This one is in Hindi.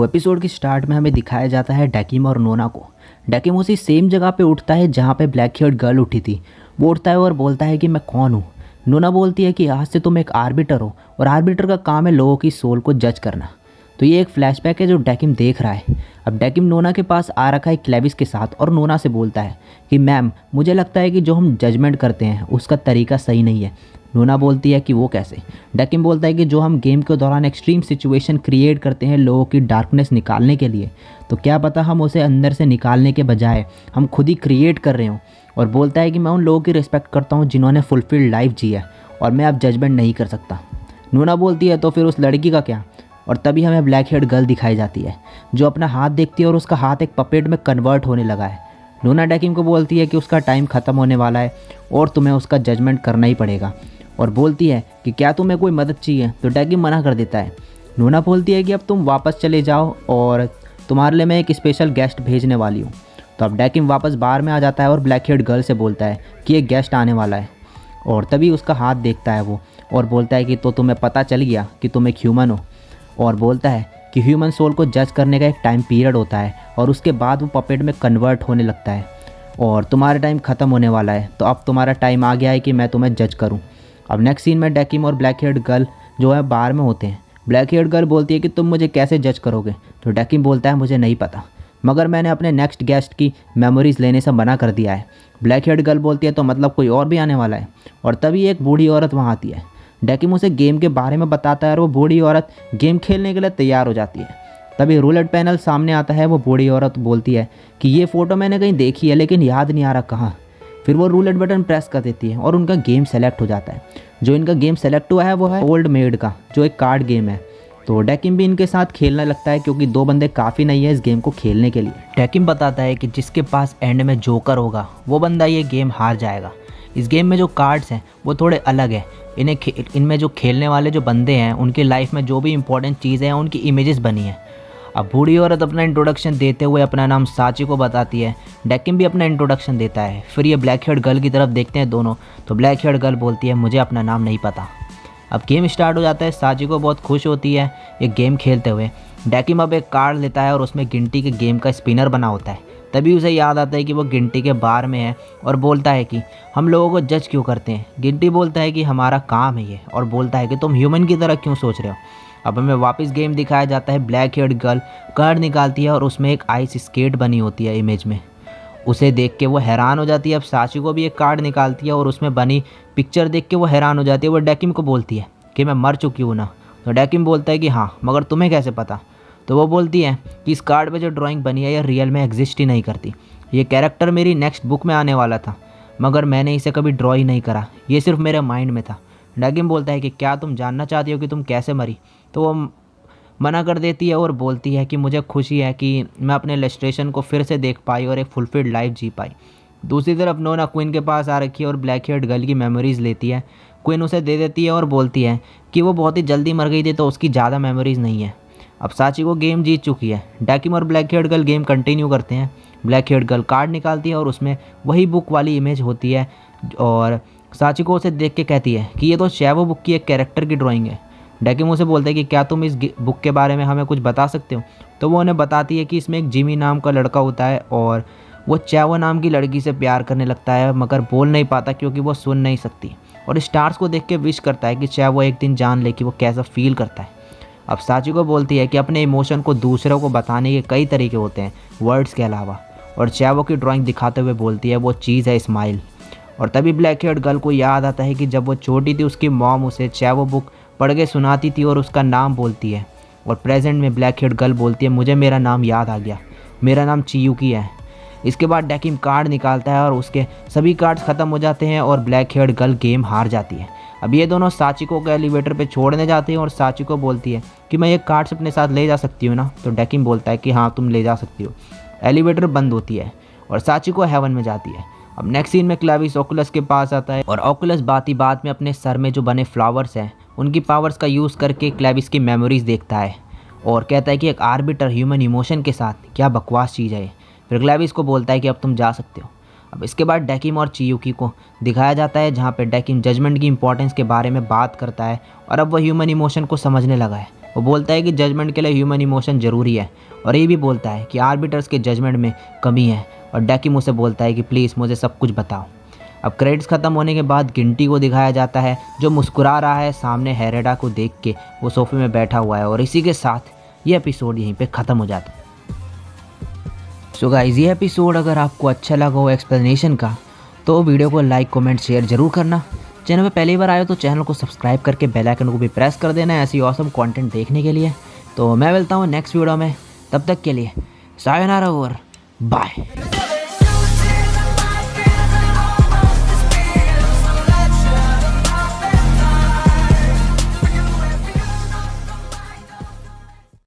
एपिसोड के स्टार्ट में हमें दिखाया जाता है डैकिम और नोना को। डैकिम उसी सेम जगह पे उठता है जहाँ पे ब्लैक हेयर्ड गर्ल उठी थी। वो उठता है और बोलता है कि मैं कौन हूँ। नोना बोलती है कि आज से तुम एक आर्बिटर हो और आर्बिटर का काम है लोगों की सोल को जज करना। तो ये एक फ्लैशबैक है जो डैकिम देख रहा है। अब डैकिम नोना के पास आ रखा है क्लेविस के साथ और नोना से बोलता है कि मैम मुझे लगता है कि जो हम जजमेंट करते हैं उसका तरीका सही नहीं है। नोना बोलती है कि वो कैसे। डैकिम बोलता है कि जो हम गेम के दौरान एक्सट्रीम सिचुएशन क्रिएट करते हैं लोगों की डार्कनेस निकालने के लिए, तो क्या पता हम उसे अंदर से निकालने के बजाय हम खुद ही क्रिएट कर रहे हों। और बोलता है कि मैं उन लोगों की रिस्पेक्ट करता हूँ जिन्होंने फुलफिल्ड लाइफ जी है और मैं अब जजमेंट नहीं कर सकता। नोना बोलती है तो फिर उस लड़की का क्या। और तभी हमें ब्लैक हेयर्ड गर्ल दिखाई जाती है जो अपना हाथ देखती है और उसका हाथ एक पपेट में कन्वर्ट होने लगा है। नोना डैकिम को बोलती है कि उसका टाइम ख़त्म होने वाला है और तुम्हें उसका जजमेंट करना ही पड़ेगा। और बोलती है कि क्या तुम्हें कोई मदद चाहिए, तो डैकिम मना कर देता है। नोना बोलती है कि अब तुम वापस चले जाओ और तुम्हारे लिए मैं एक स्पेशल गेस्ट भेजने वाली हूँ। तो अब डैकिम वापस बार में आ जाता है और ब्लैक हेयर्ड गर्ल से बोलता है कि एक गेस्ट आने वाला है। और तभी उसका हाथ देखता है वो और बोलता है कि तो तुम्हें पता चल गया कि तुम एक ह्यूमन हो। और बोलता है कि ह्यूमन सोल को जज करने का एक टाइम पीरियड होता है और उसके बाद वो पपेट में कन्वर्ट होने लगता है और तुम्हारा टाइम ख़त्म होने वाला है। तो अब तुम्हारा टाइम आ गया है कि मैं तुम्हें जज करूं। अब नेक्स्ट सीन में डैकिम और ब्लैक हेयर्ड गर्ल जो है बार में होते हैं। ब्लैक हेयर्ड गर्ल बोलती है कि तुम मुझे कैसे जज करोगे। तो डैकिम बोलता है मुझे नहीं पता, मगर मैंने अपने नेक्स्ट गेस्ट की मेमोरीज़ लेने से मना कर दिया है। ब्लैक हेयर्ड गर्ल बोलती है तो मतलब कोई और भी आने वाला है। और तभी एक बूढ़ी औरत वहाँ आती है। डैकिम उसे गेम के बारे में बताता है और वो बूढ़ी औरत गेम खेलने के लिए तैयार हो जाती है। तभी रूलेट पैनल सामने आता है। वो बूढ़ी औरत बोलती है कि ये फ़ोटो मैंने कहीं देखी है लेकिन याद नहीं आ रहा कहाँ। फिर वो रूलेट बटन प्रेस कर देती है और उनका गेम सेलेक्ट हो जाता है। जो इनका गेम सेलेक्ट हुआ है वो है ओल्ड मेड का, जो एक कार्ड गेम है। तो डैकिम भी इनके साथ खेलने लगता है क्योंकि दो बंदे काफ़ी नहीं है इस गेम को खेलने के लिए। डैकिम बताता है कि जिसके पास एंड में जोकर होगा वो बंदा ये गेम हार जाएगा। इस गेम में जो कार्ड्स हैं वो थोड़े अलग है। इनमें जो खेलने वाले जो बंदे हैं उनकी लाइफ में जो भी इंपॉर्टेंट चीज़ें हैं उनकी इमेजेस बनी हैं। अब बूढ़ी औरत अपना इंट्रोडक्शन देते हुए अपना नाम साची को बताती है। डैकिम भी अपना इंट्रोडक्शन देता है। फिर ये ब्लैक हेयर्ड गर्ल की तरफ देखते हैं दोनों। तो ब्लैक हेयर्ड गर्ल बोलती है मुझे अपना नाम नहीं पता। अब गेम स्टार्ट हो जाता है। साची को बहुत खुश होती है ये गेम खेलते हुए। डैकिम अब एक कार्ड लेता है और उसमें गिनती के गेम का स्पिनर बना होता है। तभी उसे याद आता है कि वो गिनती के बार में है और बोलता है कि हम लोगों को जज क्यों करते हैं। गिनती बोलता है कि हमारा काम है ये, और बोलता है कि तुम ह्यूमन की तरह क्यों सोच रहे हो। अब हमें वापस गेम दिखाया जाता है। ब्लैक हेयर्ड गर्ल कार्ड निकालती है और उसमें एक आइस स्केट बनी होती है इमेज में। उसे देख के वो हैरान हो जाती है। अब साची को भी एक कार्ड निकालती है और उसमें बनी पिक्चर देख के वो हैरान हो जाती है। वो डैकिम को बोलती है कि मैं मर चुकी हूँ ना। तो डैकिम बोलता है कि हाँ, मगर तुम्हें कैसे पता। तो वो बोलती है कि इस कार्ड पे जो ड्राइंग बनी है ये रियल में एग्जिस्ट ही नहीं करती। ये कैरेक्टर मेरी नेक्स्ट बुक में आने वाला था मगर मैंने इसे कभी ड्रॉ ही नहीं करा, ये सिर्फ मेरे माइंड में था। डैकिम बोलता है कि क्या तुम जानना चाहती हो कि तुम कैसे मरी। तो वो मना कर देती है और बोलती है कि मुझे खुशी है कि मैं अपने इलस्ट्रेशन को फिर से देख पाई और एक फुलफिल्ड लाइफ जी पाई। दूसरी तरफ नोना क्वीन के पास आ रखी है और ब्लैक हेयर्ड गर्ल की मेमोरीज़ लेती है। क्वीन उसे दे देती है और बोलती है कि वो बहुत ही जल्दी मर गई थी तो उसकी ज़्यादा मेमोरीज़ नहीं है। अब साची को गेम जीत चुकी है। डैकिम और black heard girl game continue करते हैं। ब्लैक हेयर्ड गर्ल कार्ड निकालती है और उसमें वही बुक वाली इमेज होती है और साची को उसे देख के कहती है कि ये तो शैवो बुक की एक कैरेक्टर की ड्राइंग है। डैकिम उसे बोलता है कि क्या तुम इस बुक के बारे में हमें कुछ बता सकते हो। तो वो उन्हें बताती है कि इसमें एक जिमी नाम का लड़का होता है और वो चैवो नाम की लड़की से प्यार करने लगता है मगर बोल नहीं पाता क्योंकि वो सुन नहीं सकती। और स्टार्स को देख के विश करता है कि चैवो एक दिन जान ले कि वो कैसा फील करता है। अब साची को बोलती है कि अपने इमोशन को दूसरों को बताने के कई तरीके होते हैं वर्ड्स के अलावा। और चैवो की ड्राइंग दिखाते हुए बोलती है वो चीज़ है स्माइल। और तभी ब्लैक हेयर्ड गर्ल को याद आता है कि जब वो छोटी थी उसकी मॉम उसे चैवो बुक पढ़ के सुनाती थी और उसका नाम बोलती है। और प्रेजेंट में ब्लैक हेयर्ड गर्ल बोलती है मुझे मेरा नाम याद आ गया, मेरा नाम चियुकी है। इसके बाद डैकिम कार्ड निकालता है और उसके सभी कार्ड्स ख़त्म हो जाते हैं और ब्लैक हेयर्ड गर्ल गेम हार जाती है। अब ये दोनों साचिको को एलिवेटर पे छोड़ने जाते हैं और साचिको बोलती है कि मैं ये कार्ड्स अपने साथ ले जा सकती हूँ ना। तो डैकिम बोलता है कि हाँ तुम ले जा सकती हो। एलिवेटर बंद होती है और साचिको हेवन में जाती है। अब नेक्स्ट सीन में क्लेविस ऑकुलस के पास आता है और ऑकुलस बात ही बात में अपने सर में जो बने फ्लावर्स हैं उनकी पावर्स का यूज़ करके क्लेविस की मेमोरीज देखता है। और कहता है कि एक आर्बिटर ह्यूमन इमोशन के साथ क्या बकवास चीज़ है। फिर ग्लैविस को बोलता है कि अब तुम जा सकते हो। अब इसके बाद डेकिम और चियुकी को दिखाया जाता है जहाँ पे डेकिम जजमेंट की इंपॉर्टेंस के बारे में बात करता है और अब वह ह्यूमन इमोशन को समझने लगा है। वो बोलता है कि जजमेंट के लिए ह्यूमन इमोशन ज़रूरी है और ये भी बोलता है कि आर्बिटर्स के जजमेंट में कमी है और डेकिम उसे बोलता है कि प्लीज़ मुझे सब कुछ बताओ। अब क्रेडिट्स ख़त्म होने के बाद गिंटी को दिखाया जाता है जो मुस्कुरा रहा है सामने हेरेडा को देख के। वो सोफे में बैठा हुआ है और इसी के साथ ये एपिसोड यहीं पे ख़त्म हो जाता है। सो गाइस, ये एपिसोड अगर आपको अच्छा लगा हो एक्सप्लेनेशन का तो वीडियो को लाइक कमेंट शेयर ज़रूर करना। चैनल पे पहली बार आए हो तो चैनल को सब्सक्राइब करके बेल आइकन को भी प्रेस कर देना है ऐसी ऑसम कंटेंट देखने के लिए। तो मैं मिलता हूँ नेक्स्ट वीडियो में, तब तक के लिए सायोनारा और बाय।